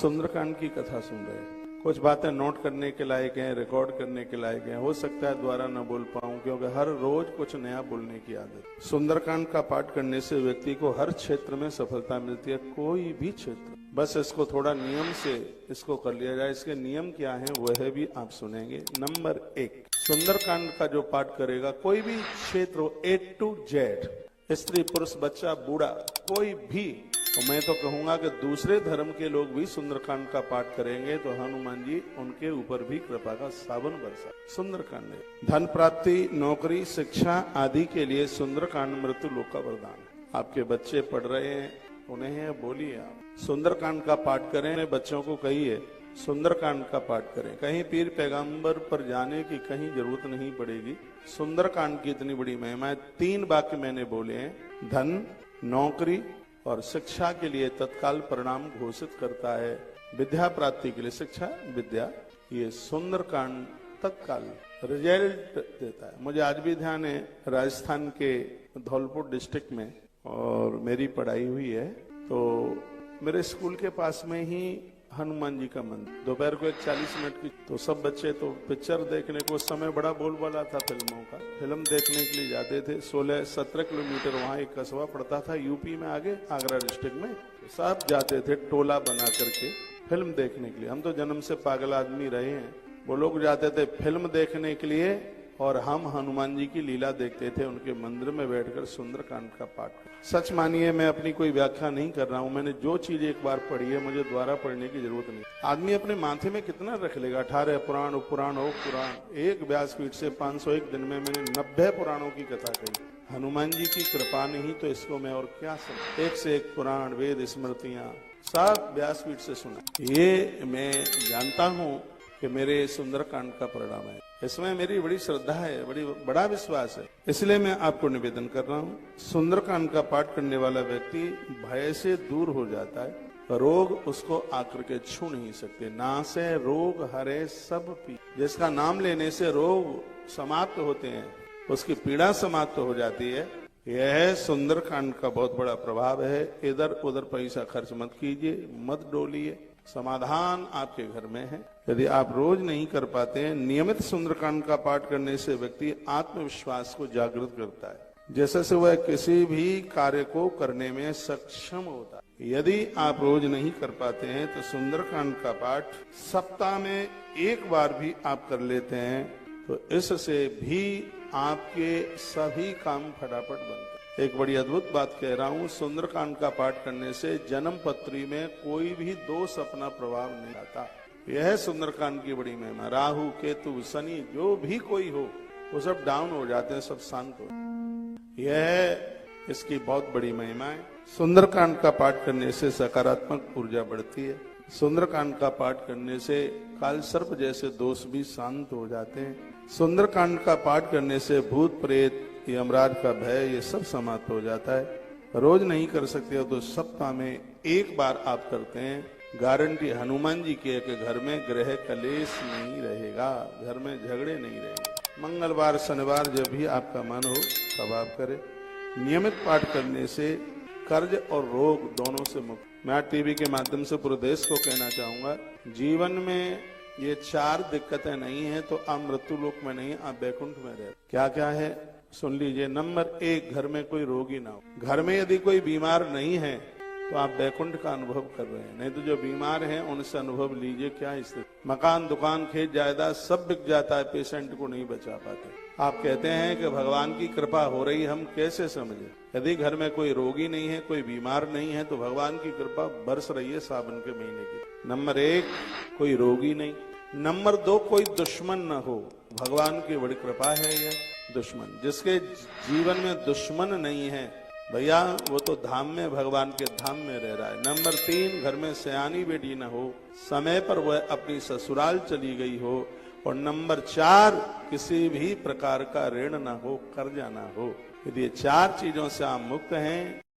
सुंदरकांड की कथा सुन रहे हैं। कुछ बातें नोट करने के लायक हैं, रिकॉर्ड करने के लायक हैं। हो सकता है दोबारा न बोल पाऊं, क्योंकि हर रोज कुछ नया बोलने की आदत। सुंदरकांड का पाठ करने से व्यक्ति को हर क्षेत्र में सफलता मिलती है, कोई भी क्षेत्र। बस इसको थोड़ा नियम से इसको कर लिया जाए। इसके नियम क्या है वह भी आप सुनेंगे। नंबर 1, सुंदरकांड का जो पाठ करेगा, कोई भी क्षेत्र हो, A to Z, स्त्री पुरुष बच्चा बूढ़ा कोई भी, तो मैं तो कहूंगा कि दूसरे धर्म के लोग भी सुंदरकांड का पाठ करेंगे तो हनुमान जी उनके ऊपर भी कृपा का सावन बरसा। सुंदरकांड धन प्राप्ति, नौकरी, शिक्षा आदि के लिए सुंदरकांड मृत्यु लोक का वरदान है। आपके बच्चे पढ़ रहे हैं, उन्हें बोलिए आप सुंदरकांड का पाठ करें। बच्चों को कहिए सुंदरकांड का पाठ करें। कहीं पीर पैगंबर पर जाने की कहीं जरूरत नहीं पड़ेगी। सुंदरकांड की इतनी बड़ी महिमा है। 3 वाक्य मैंने बोले हैं, धन, नौकरी और शिक्षा के लिए तत्काल परिणाम घोषित करता है। विद्या प्राप्ति के लिए शिक्षा, विद्या, ये सुंदरकांड तत्काल रिजल्ट देता है। मुझे आज भी ध्यान है, राजस्थान के धौलपुर डिस्ट्रिक्ट में और मेरी पढ़ाई हुई है, तो मेरे स्कूल के पास में ही हनुमान जी का मंदिर। दोपहर को 40 मिनट की, तो सब बच्चे तो पिक्चर देखने को, उस समय बड़ा बोलबाला था फिल्मों का, फिल्म देखने के लिए जाते थे। 16-17 किलोमीटर वहाँ एक कस्बा पड़ता था यूपी में, आगे आगरा डिस्ट्रिक्ट में। सब जाते थे टोला बना करके फिल्म देखने के लिए। हम तो जन्म से पागल आदमी रहे हैं। वो लोग जाते थे फिल्म देखने के लिए और हम हनुमान जी की लीला देखते थे उनके मंदिर में बैठकर सुंदरकांड का पाठ। सच मानिए, मैं अपनी कोई व्याख्या नहीं कर रहा हूं। मैंने जो चीज एक बार पढ़ी है, मुझे दोबारा पढ़ने की जरूरत नहीं। आदमी अपने माथे में कितना रख लेगा? 18 पुराण, उपपुराण, पुराण। एक व्यासपीठ से 501 दिन में मैंने 90 पुराणों की कथा कही। हनुमान जी की कृपा नहीं तो इसको मैं और क्या समझ। एक से एक पुराण, वेद, स्मृतियां सब व्यासपीठ से सुना। ये मैं जानता हूं कि मेरे सुंदरकांड का परिणाम है। इसमें मेरी बड़ी श्रद्धा है, बड़ा विश्वास है। इसलिए मैं आपको निवेदन कर रहा हूँ, सुंदरकांड का पाठ करने वाला व्यक्ति भय से दूर हो जाता है। रोग उसको आकर के छू नहीं सकते। नासे रोग हरे सब पी, जिसका नाम लेने से रोग समाप्त होते हैं, उसकी पीड़ा समाप्त हो जाती है। यह सुंदरकांड का बहुत बड़ा प्रभाव है। इधर उधर पैसा खर्च मत कीजिए, मत डोलिए। समाधान आपके घर में है। यदि आप रोज नहीं कर पाते हैं, नियमित सुंदरकांड का पाठ करने से व्यक्ति आत्मविश्वास को जागृत करता है, जैसे से वह किसी भी कार्य को करने में सक्षम होता है। यदि आप रोज नहीं कर पाते हैं तो सुंदरकांड का पाठ सप्ताह में एक बार भी आप कर लेते हैं तो इससे भी आपके सभी काम फटाफट बनते हैं। एक बड़ी अद्भुत बात कह रहा हूँ, सुंदरकांड का पाठ करने से जन्म पत्री में कोई भी दोष अपना प्रभाव नहीं आता। यह सुंदरकांड की बड़ी महिमा। राहु, केतु, शनि जो भी कोई हो, वो सब डाउन हो जाते हैं, सब शांत हो। यह इसकी बहुत बड़ी महिमा है। सुंदरकांड का पाठ करने से सकारात्मक ऊर्जा बढ़ती है। सुंदरकांड का पाठ करने से काल सर्प जैसे दोष भी शांत हो जाते हैं। सुंदरकांड का पाठ करने से भूत प्रेत, यमराज का भय, ये सब समाप्त हो जाता है। रोज नहीं कर सकते हो तो सप्ताह में एक बार आप करते हैं, गारंटी हनुमान जी की है कि घर में ग्रह कलेश नहीं रहेगा, घर में झगड़े नहीं रहेंगे। मंगलवार, शनिवार जब भी आपका मन हो तब आप करें। नियमित पाठ करने से कर्ज और रोग दोनों से मुक्त। मैं टीवी के माध्यम से पूरे देश को कहना चाहूंगा, जीवन में ये 4 दिक्कतें नहीं है तो आप मृत्यु लोक में नहीं, आप बैकुंठ में रहे। क्या क्या है सुन लीजिए। नंबर 1, घर में कोई रोगी ना हो। घर में यदि कोई बीमार नहीं है तो आप बैकुंठ का अनुभव कर रहे हैं। नहीं तो जो बीमार हैं उनसे अनुभव लीजिए क्या स्थिति। मकान, दुकान, खेत, जायदाद सब बिक जाता है, पेशेंट को नहीं बचा पाते। आप कहते हैं कि भगवान की कृपा हो रही, हम कैसे समझे? यदि घर में कोई रोगी नहीं है, कोई बीमार नहीं है तो भगवान की कृपा बरस रही है सावन के महीने की। नंबर 1, कोई रोगी नहीं। नंबर 2, कोई दुश्मन न हो। भगवान की बड़ी कृपा है। यह दुश्मन, जिसके जीवन में दुश्मन नहीं है भैया, वो तो धाम में, भगवान के धाम में रह रहा है। नंबर 3, घर में सयानी बेटी न हो, समय पर वह अपनी ससुराल चली गई हो। और नंबर 4, किसी भी प्रकार का ऋण न हो, कर्जा न हो। यदि ये 4 चीजों से आप मुक्त हैं